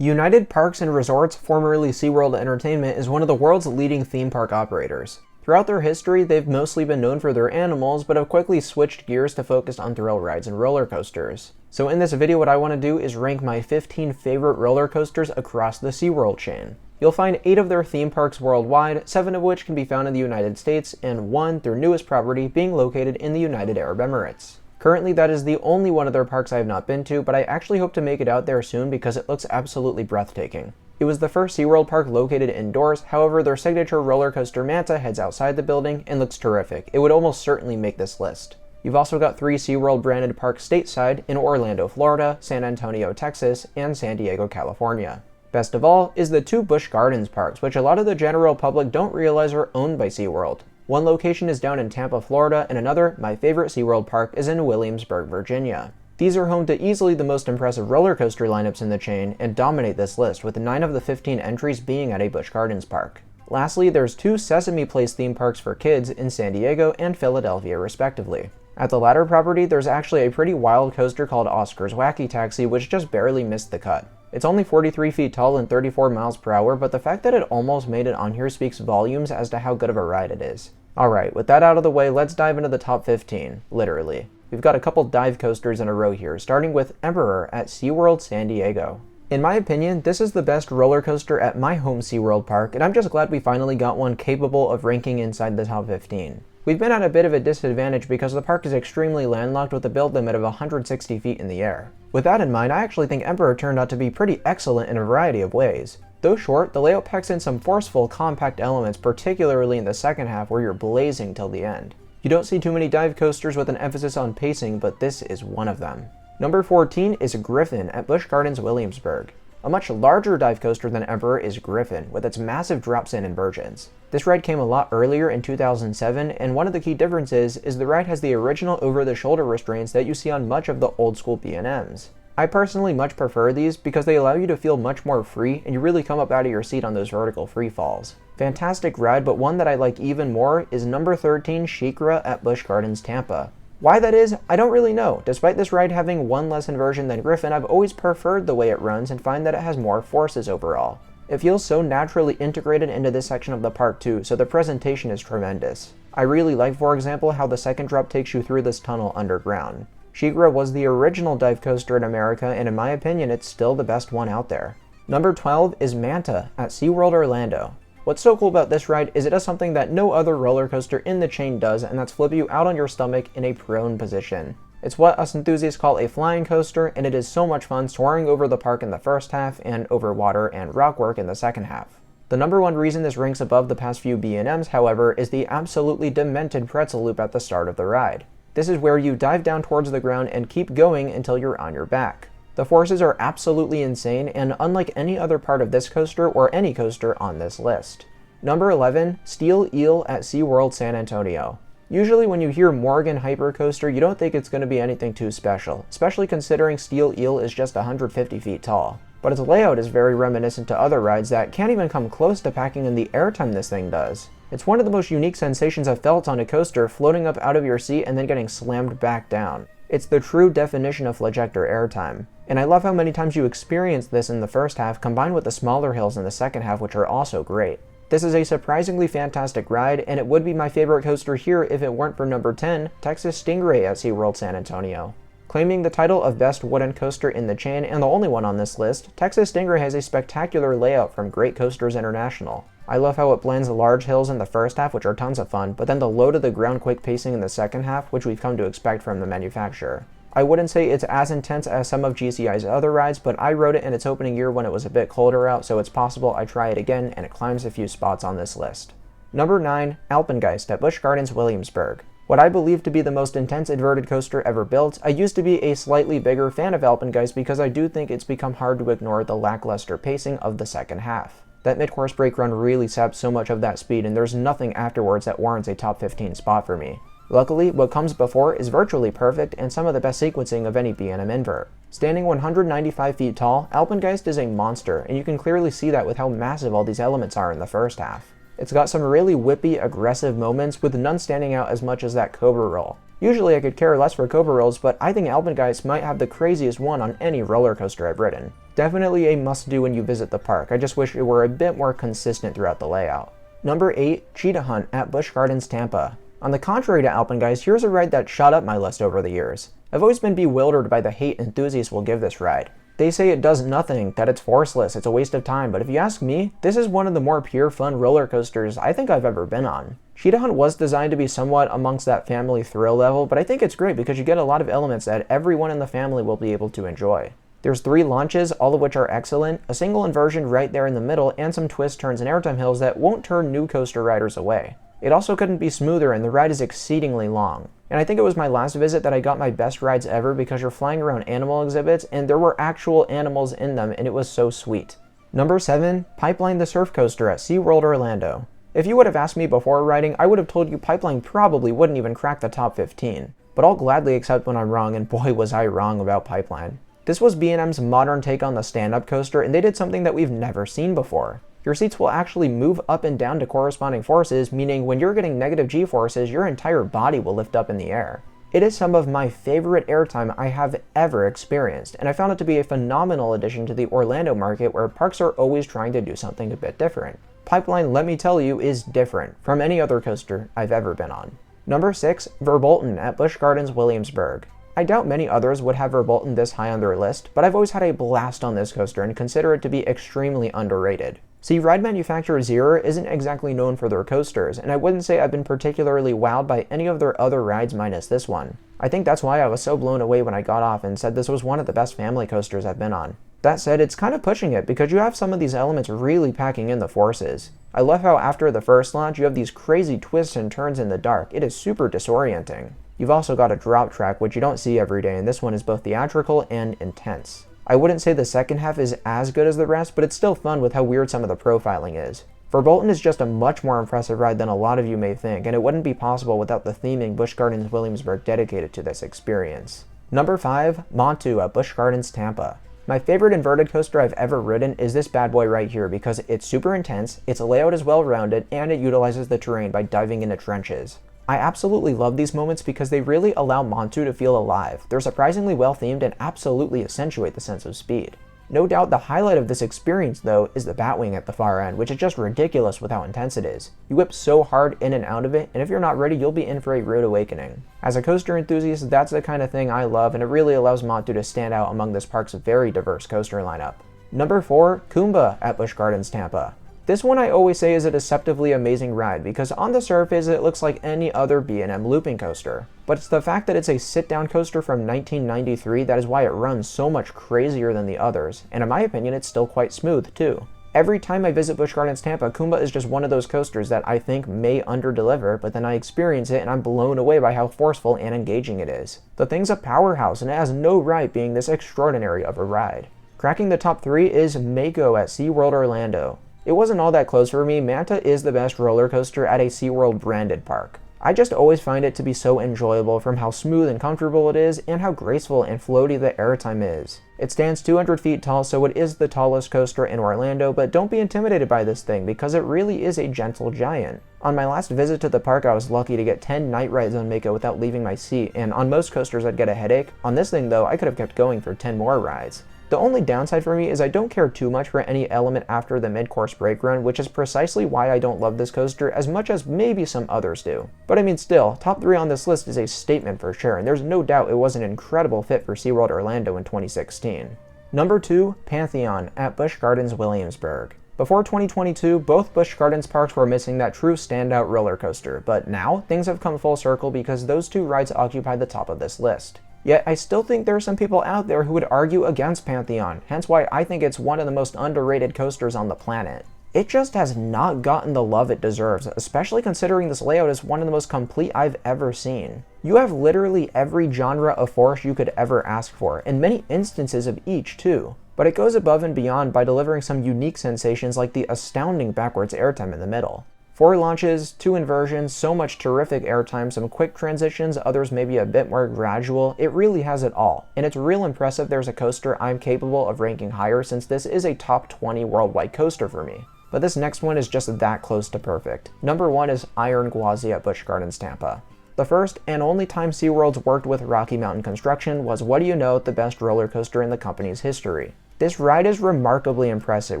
United Parks and Resorts, formerly SeaWorld Entertainment, is one of the world's leading theme park operators. Throughout their history, they've mostly been known for their animals, but have quickly switched gears to focus on thrill rides and roller coasters. So in this video, what I want to do is rank my 15 favorite roller coasters across the SeaWorld chain. You'll find 8 of their theme parks worldwide, 7 of which can be found in the United States, and 1, their newest property, being located in the United Arab Emirates. Currently, that is the only one of their parks I have not been to, but I actually hope to make it out there soon because it looks absolutely breathtaking. It was the first SeaWorld park located indoors, however their signature roller coaster Manta heads outside the building and looks terrific. It would almost certainly make this list. You've also got 3 SeaWorld branded parks stateside in Orlando, Florida, San Antonio, Texas, and San Diego, California. Best of all is the 2 Busch Gardens parks, which a lot of the general public don't realize are owned by SeaWorld. One location is down in Tampa, Florida, and another, my favorite SeaWorld park, is in Williamsburg, Virginia. These are home to easily the most impressive roller coaster lineups in the chain and dominate this list, with 9 of the 15 entries being at a Busch Gardens park. Lastly, there's 2 Sesame Place theme parks for kids in San Diego and Philadelphia, respectively. At the latter property, there's actually a pretty wild coaster called Oscar's Wacky Taxi, which just barely missed the cut. It's only 43 feet tall and 34 miles per hour, but the fact that it almost made it on here speaks volumes as to how good of a ride it is. Alright, with that out of the way, let's dive into the top 15, literally. We've got a couple dive coasters in a row here, starting with Emperor at SeaWorld San Diego. In my opinion, this is the best roller coaster at my home SeaWorld park, and I'm just glad we finally got one capable of ranking inside the top 15. We've been at a bit of a disadvantage because the park is extremely landlocked with a build limit of 160 feet in the air. With that in mind, I actually think Emperor turned out to be pretty excellent in a variety of ways. Though short, the layout packs in some forceful, compact elements, particularly in the second half where you're blazing till the end. You don't see too many dive coasters with an emphasis on pacing, but this is one of them. Number 14 is Griffon at Busch Gardens Williamsburg. A much larger dive coaster than Emperor is Griffon, with its massive drops and inversions. This ride came a lot earlier in 2007, and one of the key differences is the ride has the original over-the-shoulder restraints that you see on much of the old-school B&Ms. I personally much prefer these because they allow you to feel much more free and you really come up out of your seat on those vertical free falls. Fantastic ride, but one that I like even more is number 13 SheiKra at Busch Gardens Tampa. Why that is, I don't really know. Despite this ride having one less inversion than Griffon, I've always preferred the way it runs and find that it has more forces overall. It feels so naturally integrated into this section of the park too, so the presentation is tremendous. I really like, for example, how the second drop takes you through this tunnel underground. SheiKra was the original dive coaster in America, and in my opinion, it's still the best one out there. Number 12 is Manta at SeaWorld Orlando. What's so cool about this ride is it does something that no other roller coaster in the chain does, and that's flip you out on your stomach in a prone position. It's what us enthusiasts call a flying coaster, and it is so much fun soaring over the park in the first half and over water and rockwork in the second half. The number one reason this ranks above the past few B&Ms, however, is the absolutely demented pretzel loop at the start of the ride. This is where you dive down towards the ground and keep going until you're on your back. The forces are absolutely insane and unlike any other part of this coaster or any coaster on this list. Number 11, Steel Eel at SeaWorld San Antonio. Usually when you hear Morgan Hypercoaster, you don't think it's going to be anything too special, especially considering Steel Eel is just 150 feet tall. But its layout is very reminiscent to other rides that can't even come close to packing in the airtime this thing does. It's one of the most unique sensations I've felt on a coaster, floating up out of your seat and then getting slammed back down. It's the true definition of flagector airtime. And I love how many times you experience this in the first half combined with the smaller hills in the second half, which are also great. This is a surprisingly fantastic ride, and it would be my favorite coaster here if it weren't for number 10, Texas Stingray at SeaWorld San Antonio. Claiming the title of best wooden coaster in the chain and the only one on this list, Texas Stingray has a spectacular layout from Great Coasters International. I love how it blends the large hills in the first half, which are tons of fun, but then the low to the ground quick pacing in the second half, which we've come to expect from the manufacturer. I wouldn't say it's as intense as some of GCI's other rides, but I rode it in its opening year when it was a bit colder out, so it's possible I try it again and it climbs a few spots on this list. Number 9, Alpengeist at Busch Gardens Williamsburg. What I believe to be the most intense inverted coaster ever built, I used to be a slightly bigger fan of Alpengeist because I do think it's become hard to ignore the lackluster pacing of the second half. That mid-course brake run really saps so much of that speed, and there's nothing afterwards that warrants a top 15 spot for me. Luckily, what comes before is virtually perfect and some of the best sequencing of any B&M invert. Standing 195 feet tall, Alpengeist is a monster, and you can clearly see that with how massive all these elements are in the first half. It's got some really whippy, aggressive moments, with none standing out as much as that Cobra roll. Usually I could care less for Cobra rolls, but I think Alpengeist might have the craziest one on any roller coaster I've ridden. Definitely a must-do when you visit the park. I just wish it were a bit more consistent throughout the layout. Number 8, Cheetah Hunt at Busch Gardens, Tampa. On the contrary to Alpengeist, here's a ride that shot up my list over the years. I've always been bewildered by the hate enthusiasts will give this ride. They say it does nothing, that it's forceless, it's a waste of time, but if you ask me, this is one of the more pure fun roller coasters I think I've ever been on. Cheetah Hunt was designed to be somewhat amongst that family thrill level, but I think it's great because you get a lot of elements that everyone in the family will be able to enjoy. There's 3 launches, all of which are excellent, a single inversion right there in the middle, and some twist turns and airtime hills that won't turn new coaster riders away. It also couldn't be smoother, and the ride is exceedingly long. And I think it was my last visit that I got my best rides ever because you're flying around animal exhibits and there were actual animals in them, and it was so sweet. Number 7, Pipeline the Surf Coaster at SeaWorld Orlando. If you would have asked me before riding, I would have told you Pipeline probably wouldn't even crack the top 15. But I'll gladly accept when I'm wrong, and boy was I wrong about Pipeline. This was B&M's modern take on the stand-up coaster, and they did something that we've never seen before. Your seats will actually move up and down to corresponding forces, meaning when you're getting negative G-forces, your entire body will lift up in the air. It is some of my favorite airtime I have ever experienced, and I found it to be a phenomenal addition to the Orlando market where parks are always trying to do something a bit different. Pipeline, let me tell you, is different from any other coaster I've ever been on. Number 6, Verbolten at Busch Gardens, Williamsburg. I doubt many others would have Verbolten this high on their list, but I've always had a blast on this coaster and consider it to be extremely underrated. See, ride manufacturer Zero isn't exactly known for their coasters, and I wouldn't say I've been particularly wowed by any of their other rides minus this one. I think that's why I was so blown away when I got off and said this was one of the best family coasters I've been on. That said, it's kind of pushing it because you have some of these elements really packing in the forces. I love how after the first launch you have these crazy twists and turns in the dark. It is super disorienting. You've also got a drop track, which you don't see every day, and this one is both theatrical and intense. I wouldn't say the second half is as good as the rest, but it's still fun with how weird some of the profiling is. Verbolten is just a much more impressive ride than a lot of you may think, and it wouldn't be possible without the theming Busch Gardens Williamsburg dedicated to this experience. Number 5, Montu at Busch Gardens Tampa. My favorite inverted coaster I've ever ridden is this bad boy right here because it's super intense, its layout is well rounded, and it utilizes the terrain by diving into trenches. I absolutely love these moments because they really allow Montu to feel alive. They're surprisingly well themed and absolutely accentuate the sense of speed. No doubt the highlight of this experience though is the Batwing at the far end, which is just ridiculous with how intense it is. You whip so hard in and out of it, and if you're not ready, you'll be in for a rude awakening. As a coaster enthusiast, that's the kind of thing I love, and it really allows Montu to stand out among this park's very diverse coaster lineup. Number 4, Kumba at Busch Gardens Tampa. This one I always say is a deceptively amazing ride because on the surface it looks like any other B&M looping coaster. But it's the fact that it's a sit-down coaster from 1993 that is why it runs so much crazier than the others, and in my opinion it's still quite smooth too. Every time I visit Busch Gardens Tampa, Kumba is just one of those coasters that I think may underdeliver, but then I experience it and I'm blown away by how forceful and engaging it is. The thing's a powerhouse and it has no right being this extraordinary of a ride. Cracking the top 3 is Mako at SeaWorld Orlando. It wasn't all that close for me. Manta is the best roller coaster at a SeaWorld branded park. I just always find it to be so enjoyable from how smooth and comfortable it is and how graceful and floaty the airtime is. It stands 200 feet tall, so it is the tallest coaster in Orlando, but don't be intimidated by this thing because it really is a gentle giant. On my last visit to the park, I was lucky to get 10 night rides on Mako without leaving my seat, and on most coasters I'd get a headache. On this thing though, I could have kept going for 10 more rides. The only downside for me is I don't care too much for any element after the mid-course brake run, which is precisely why I don't love this coaster as much as maybe some others do. But I mean still, top 3 on this list is a statement for sure, and there's no doubt it was an incredible fit for SeaWorld Orlando in 2016. Number 2, Pantheon at Busch Gardens Williamsburg. Before 2022, both Busch Gardens parks were missing that true standout roller coaster, but now things have come full circle because those 2 rides occupy the top of this list. Yet I still think there are some people out there who would argue against Pantheon, hence why I think it's one of the most underrated coasters on the planet. It just has not gotten the love it deserves, especially considering this layout is one of the most complete I've ever seen. You have literally every genre of force you could ever ask for, and many instances of each too. But it goes above and beyond by delivering some unique sensations like the astounding backwards airtime in the middle. 4 launches, 2 inversions, so much terrific airtime, some quick transitions, others maybe a bit more gradual. It really has it all, and it's real impressive there's a coaster I'm capable of ranking higher since this is a top 20 worldwide coaster for me. But this next one is just that close to perfect. Number 1 is Iron Gwazi at Busch Gardens Tampa. The first and only time SeaWorld's worked with Rocky Mountain Construction was, what do you know, the best roller coaster in the company's history. This ride is remarkably impressive,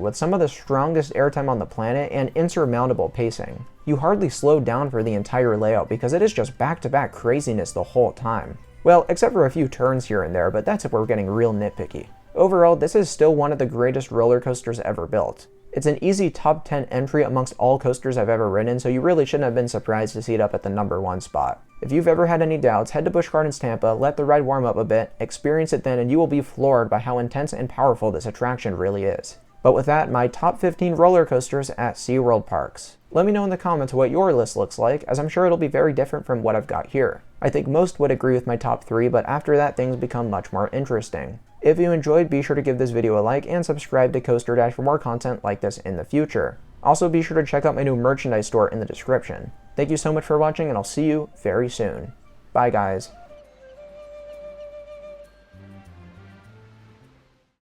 with some of the strongest airtime on the planet and insurmountable pacing. You hardly slow down for the entire layout because it is just back-to-back craziness the whole time. Well, except for a few turns here and there, but that's if we're getting real nitpicky. Overall, this is still one of the greatest roller coasters ever built. It's an easy top 10 entry amongst all coasters I've ever ridden, so you really shouldn't have been surprised to see it up at the #1 spot. If you've ever had any doubts, head to Busch Gardens Tampa, let the ride warm up a bit, experience it then, and you will be floored by how intense and powerful this attraction really is. But with that, my top 15 roller coasters at SeaWorld parks. Let me know in the comments what your list looks like, as I'm sure it'll be very different from what I've got here. I think most would agree with my top 3, but after that things become much more interesting. If you enjoyed, be sure to give this video a like and subscribe to Coaster Dash for more content like this in the future. Also, be sure to check out my new merchandise store in the description. Thank you so much for watching, and I'll see you very soon. Bye guys.